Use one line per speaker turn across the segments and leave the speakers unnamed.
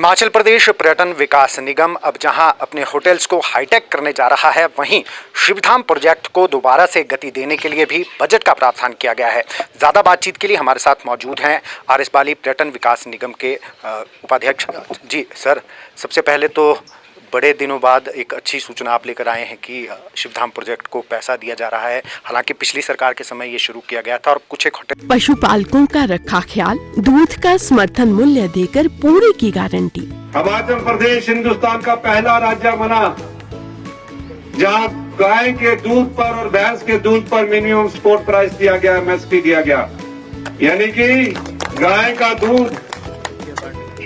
हिमाचल प्रदेश पर्यटन विकास निगम अब जहां अपने होटल्स को हाईटेक करने जा रहा है, वहीं शिवधाम प्रोजेक्ट को दोबारा से गति देने के लिए भी बजट का प्रावधान किया गया है। ज़्यादा बातचीत के लिए हमारे साथ मौजूद हैं आर एस बाली पर्यटन विकास निगम के उपाध्यक्ष जी। सर, सबसे पहले तो बड़े दिनों बाद एक अच्छी सूचना आप लेकर आए हैं कि शिवधाम प्रोजेक्ट को पैसा दिया जा रहा है। हालांकि पिछली सरकार के समय ये शुरू किया गया था और कुछ एक होटल
पशुपालकों का रखा ख्याल, दूध का समर्थन मूल्य देकर पूरी की गारंटी।
हिमाचल प्रदेश हिंदुस्तान का पहला राज्य बना जहां गाय के दूध पर और भैंस के दूध पर मिनिमम सपोर्ट प्राइस दिया गया, एमएसपी दिया गया। यानी कि गाय का दूध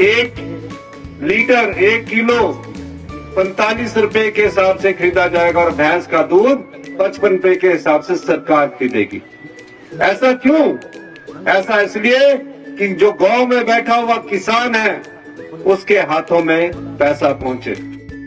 1 लीटर 1 किलो 45 रुपए के हिसाब से खरीदा जाएगा और भैंस का दूध 55 रुपए के हिसाब से सरकार खरीदेगी। ऐसा क्यों? ऐसा इसलिए कि जो गांव में बैठा हुआ किसान है उसके हाथों में पैसा पहुंचे।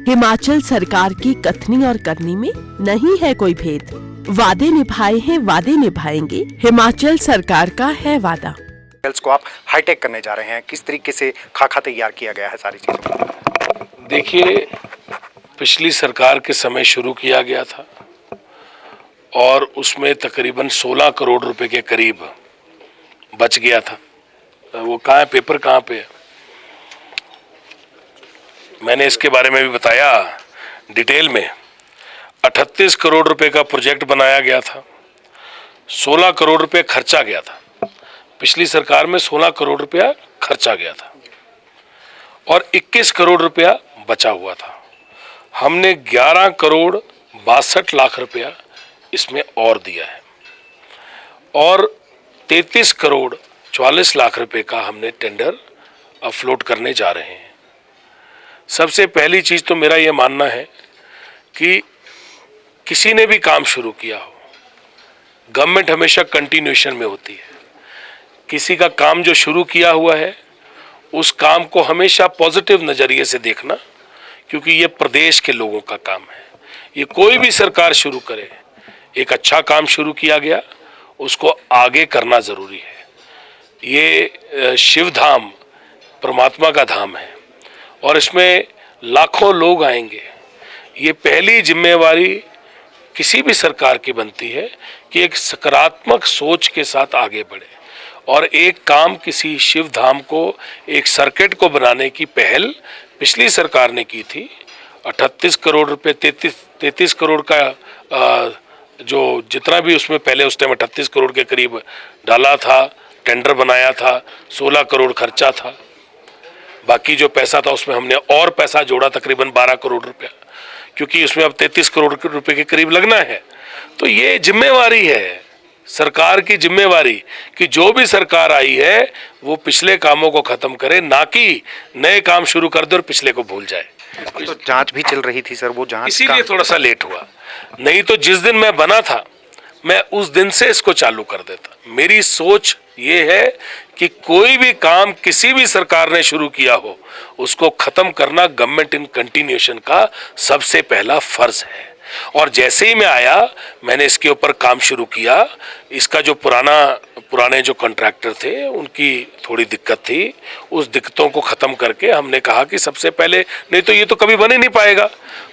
हिमाचल सरकार की कथनी और करनी में नहीं है कोई भेद। वादे निभाए हैं, वादे निभाएंगे, हिमाचल सरकार का है वादा।
होटल्स को आप हाईटेक करने जा रहे हैं, किस तरीके से खाका तैयार किया गया है सारी चीजें?
देखिए, पिछली सरकार के समय शुरू किया गया था और उसमें तकरीबन 16 करोड़ रुपए के करीब बच गया था। वो कहाँ है, पेपर कहाँ पे है? मैंने इसके बारे में भी बताया डिटेल में। 38 करोड़ रुपए का प्रोजेक्ट बनाया गया था, 16 करोड़ रुपए खर्चा गया था। पिछली सरकार में 16 करोड़ रुपया खर्चा गया था और 21 करोड़ रुपया बचा हुआ था। हमने 11 करोड़ 62 लाख रुपया इसमें और दिया है और 33 करोड़ 44 लाख रुपए का हमने टेंडर अपलोड करने जा रहे हैं। सबसे पहली चीज तो मेरा ये मानना है कि किसी ने भी काम शुरू किया हो, गवर्नमेंट हमेशा कंटिन्यूएशन में होती है। किसी का काम जो शुरू किया हुआ है उस काम को हमेशा पॉजिटिव नजरिए से देखना, क्योंकि ये प्रदेश के लोगों का काम है। ये कोई भी सरकार शुरू करे, एक अच्छा काम शुरू किया गया उसको आगे करना जरूरी है। ये शिवधाम परमात्मा का धाम है और इसमें लाखों लोग आएंगे। ये पहली जिम्मेवारी किसी भी सरकार की बनती है कि एक सकारात्मक सोच के साथ आगे बढ़े और एक काम, किसी शिव धाम को, एक सर्किट को बनाने की पहल पिछली सरकार ने की थी। 38 करोड़ रुपए 33 करोड़ का जो जितना भी उसमें पहले उस टाइम 38 करोड़ के करीब डाला था, टेंडर बनाया था, 16 करोड़ खर्चा था। बाकी जो पैसा था उसमें हमने और पैसा जोड़ा, तकरीबन 12 करोड़ रुपया, क्योंकि उसमें अब 33 करोड़ रुपए के करीब लगना है। तो ये जिम्मेवारी है सरकार की, जिम्मेवारी कि जो भी सरकार आई है वो पिछले कामों को खत्म करे, ना कि नए काम शुरू कर दे और पिछले को भूल जाए।
तो जांच भी चल रही थी सर, वो जांच
इसीलिए थोड़ा सा लेट हुआ, नहीं तो जिस दिन मैं बना था मैं उस दिन से इसको चालू कर देता। मेरी सोच ये है कि कोई भी काम किसी भी सरकार ने शुरू किया हो उसको खत्म करना गवर्नमेंट इन कंटिन्यूएशन का सबसे पहला फर्ज है। और जैसे ही मैं आया मैंने इसके ऊपर काम शुरू किया। इसका जो पुराने जो कॉन्ट्रैक्टर थे उनकी थोड़ी दिक्कत थी, उस दिक्कतों को ख़त्म करके हमने कहा कि सबसे पहले, नहीं तो ये तो कभी बन ही नहीं पाएगा,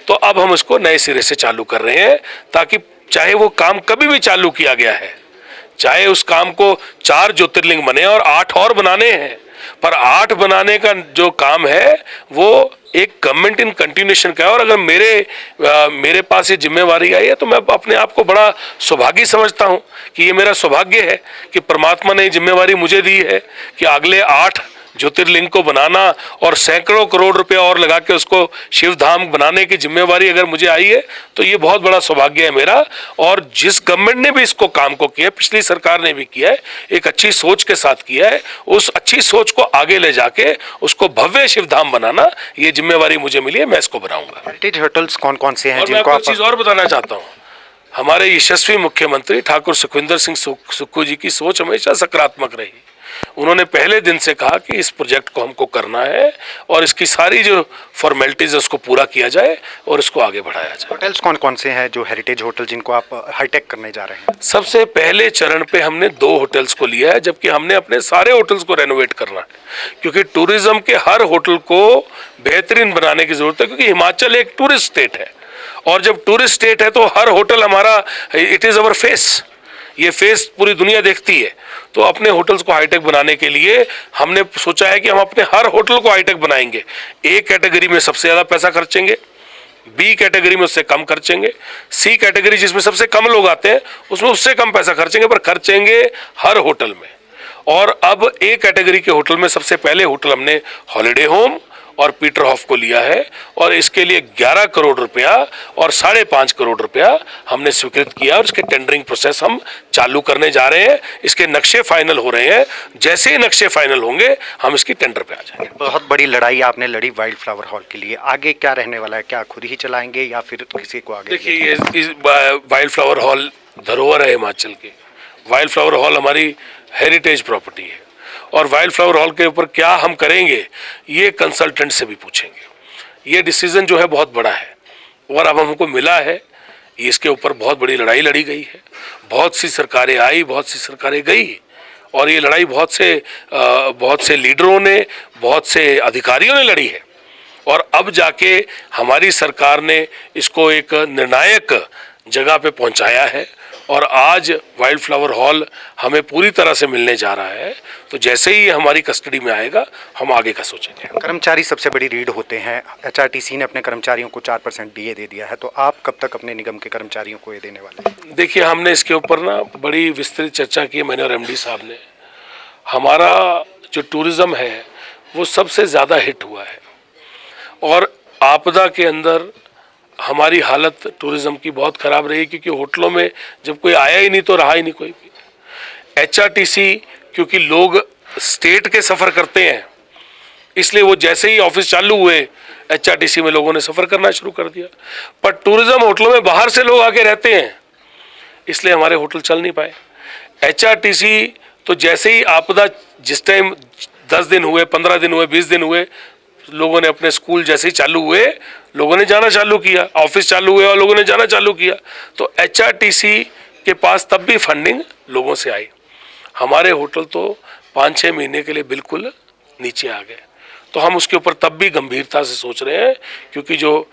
तो अब हम इसको नए सिरे से चालू कर रहे हैं, ताकि चाहे वो काम कभी भी चालू किया गया है, चाहे उस काम को 4 ज्योतिर्लिंग बने और 8 और बनाने हैं, पर 8 बनाने का जो काम है वो एक गवर्नमेंट इन कंटिन्यूएशन का है। और अगर मेरे पास ये जिम्मेवारी आई है तो मैं अपने आप को बड़ा सौभाग्य समझता हूँ कि ये मेरा सौभाग्य है कि परमात्मा ने जिम्मेवारी मुझे दी है कि अगले 8 ज्योतिर्लिंग को बनाना और सैकड़ों करोड़ रुपया और लगा के उसको शिवधाम बनाने की जिम्मेवारी अगर मुझे आई है तो ये बहुत बड़ा सौभाग्य है मेरा। और जिस गवर्नमेंट ने भी इसको काम को किया, पिछली सरकार ने भी किया है, एक अच्छी सोच के साथ किया है, उस अच्छी सोच को आगे ले जाके उसको भव्य शिवधाम बनाना, ये जिम्मेवारी मुझे मिली है, मैं इसको बनाऊंगा।
हेरिटेज होटल्स कौन कौन से हैं?
और मैं एक चीज और बताना चाहता हूँ, हमारे यशस्वी मुख्यमंत्री ठाकुर सुखविंदर सिंह सुक्खू जी की सोच हमेशा सकारात्मक रही। उन्होंने पहले दिन से कहा कि इस प्रोजेक्ट को हमको करना है और इसकी सारी जो फॉर्मेलिटीज है उसको पूरा किया जाए और इसको आगे बढ़ाया जाए।
होटल्स कौन कौन से हैं जो हेरिटेज होटल जिनको आप हाईटेक करने जा रहे हैं?
सबसे पहले चरण पे हमने 2 होटल्स को लिया है, जबकि हमने अपने सारे होटल्स को रेनोवेट करना है, क्योंकि टूरिज्म के हर होटल को बेहतरीन बनाने की जरूरत है, क्योंकि हिमाचल एक टूरिस्ट स्टेट है और जब टूरिस्ट स्टेट है तो हर होटल हमारा, इट इज़ अवर फेस, ये फेस पूरी दुनिया देखती है। तो अपने होटल्स को हाईटेक बनाने के लिए हमने सोचा है कि हम अपने हर होटल को हाईटेक बनाएंगे। ए कैटेगरी में सबसे ज़्यादा पैसा खर्चेंगे, बी कैटेगरी में उससे कम खर्चेंगे, सी कैटेगरी जिसमें सबसे कम लोग आते हैं उसमें उससे कम पैसा खर्चेंगे, पर खर्चेंगे हर होटल में। और अब ए कैटेगरी के होटल में सबसे पहले होटल हमने हॉलिडे होम और पीटरहॉफ को लिया है और इसके लिए 11 करोड़ रुपया और 5.5 करोड़ रुपया हमने स्वीकृत किया और इसके टेंडरिंग प्रोसेस हम चालू करने जा रहे हैं। इसके नक्शे फाइनल हो रहे हैं, जैसे ही नक्शे फाइनल होंगे हम इसकी टेंडर पे आ जाएंगे।
बहुत बड़ी लड़ाई आपने लड़ी वाइल्ड फ्लावर हॉल के लिए, आगे क्या रहने वाला है? क्या खुद ही चलाएंगे या फिर किसी को आगे?
देखिए, ये वाइल्ड फ्लावर हॉल धरोहर है हिमाचल की। वाइल्ड फ्लावर हॉल हमारी हेरिटेज प्रॉपर्टी है और वाइल्ड फ्लावर हॉल के ऊपर क्या हम करेंगे ये कंसल्टेंट से भी पूछेंगे। ये डिसीजन जो है बहुत बड़ा है और अब हमको मिला है, इसके ऊपर बहुत बड़ी लड़ाई लड़ी गई है, बहुत सी सरकारें आई, बहुत सी सरकारें गई और ये लड़ाई बहुत से लीडरों ने, बहुत से अधिकारियों ने लड़ी है और अब जाके हमारी सरकार ने इसको एक निर्णायक जगह पे पहुंचाया है और आज वाइल्ड फ्लावर हॉल हमें पूरी तरह से मिलने जा रहा है। तो जैसे ही हमारी कस्टडी में आएगा हम आगे का सोचेंगे।
कर्मचारी सबसे बड़ी रीढ़ होते हैं। एचआरटीसी ने अपने कर्मचारियों को 4% डीए दे दिया है, तो आप कब तक अपने निगम के कर्मचारियों को ये देने वाले हैं?
देखिए, हमने इसके ऊपर ना बड़ी विस्तृत चर्चा की, मैंने और एमडी साहब ने। हमारा जो टूरिज़्म है वो सबसे ज़्यादा हिट हुआ है और आपदा के अंदर हमारी हालत टूरिज़्म की बहुत ख़राब रही, क्योंकि होटलों में जब कोई आया ही नहीं तो रहा ही नहीं कोई भी। एचआरटीसी, क्योंकि लोग स्टेट के सफ़र करते हैं इसलिए वो जैसे ही ऑफिस चालू हुए एचआरटीसी में लोगों ने सफ़र करना शुरू कर दिया, पर टूरिज़्म होटलों में बाहर से लोग आके रहते हैं इसलिए हमारे होटल चल नहीं पाए। एचआरटीसी तो जैसे ही आपदा, जिस टाइम 10 दिन हुए, 15 दिन हुए, 20 दिन हुए, लोगों ने अपने स्कूल जैसे ही चालू हुए लोगों ने जाना चालू किया, ऑफिस चालू हुए और लोगों ने जाना चालू किया, तो एचआरटीसी के पास तब भी फंडिंग लोगों से आई। हमारे होटल तो 5-6 महीने के लिए बिल्कुल नीचे आ गए। तो हम उसके ऊपर तब भी गंभीरता से सोच रहे हैं, क्योंकि जो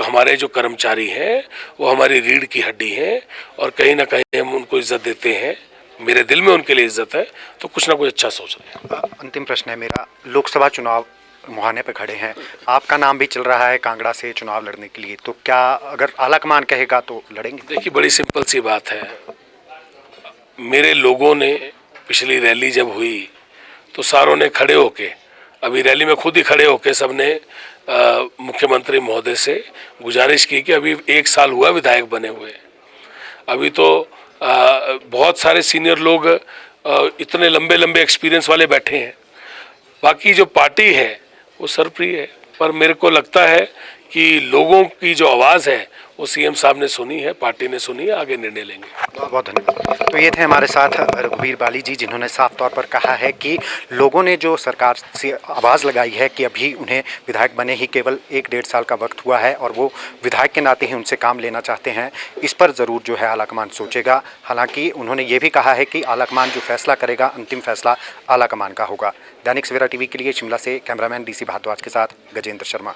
हमारे जो कर्मचारी हैं वो हमारी रीढ़ की हड्डी हैं और कहीं ना कहीं हम उनको इज्जत देते हैं, मेरे दिल में उनके लिए इज्जत है, तो कुछ ना कुछ अच्छा सोच रहे हैं।
अंतिम प्रश्न है मेरा, लोकसभा चुनाव मुहाने पे खड़े हैं, आपका नाम भी चल रहा है कांगड़ा से चुनाव लड़ने के लिए, तो क्या अगर आलाकमान कहेगा तो लड़ेंगे?
देखिए, बड़ी सिंपल सी बात है, मेरे लोगों ने पिछली रैली जब हुई तो सारों ने खड़े होके, अभी रैली में खुद ही खड़े होके सबने मुख्यमंत्री महोदय से गुजारिश की कि अभी 1 साल हुआ विधायक बने हुए, अभी तो बहुत सारे सीनियर लोग इतने लंबे लंबे एक्सपीरियंस वाले बैठे हैं, बाकी जो पार्टी है वो सरप्रिय है, पर मेरे को लगता है कि लोगों की जो आवाज़ है वो सीएम साहब ने सुनी है, पार्टी ने सुनी है, आगे निर्णय लेंगे।
बहुत बहुत धन्यवाद। तो ये थे हमारे साथ रघुवीर बाली जी, जिन्होंने साफ तौर पर कहा है कि लोगों ने जो सरकार से आवाज़ लगाई है कि अभी उन्हें विधायक बने ही केवल 1-1.5 साल का वक्त हुआ है और वो विधायक के नाते ही उनसे काम लेना चाहते हैं, इस पर ज़रूर जो है आलाकमान सोचेगा। हालांकि उन्होंने ये भी कहा है कि आलाकमान जो फैसला करेगा, अंतिम फैसला आलाकमान का होगा। दैनिक सवेरा टीवी के लिए शिमला से कैमरामैन DC भारद्वाज के साथ गजेंद्र शर्मा।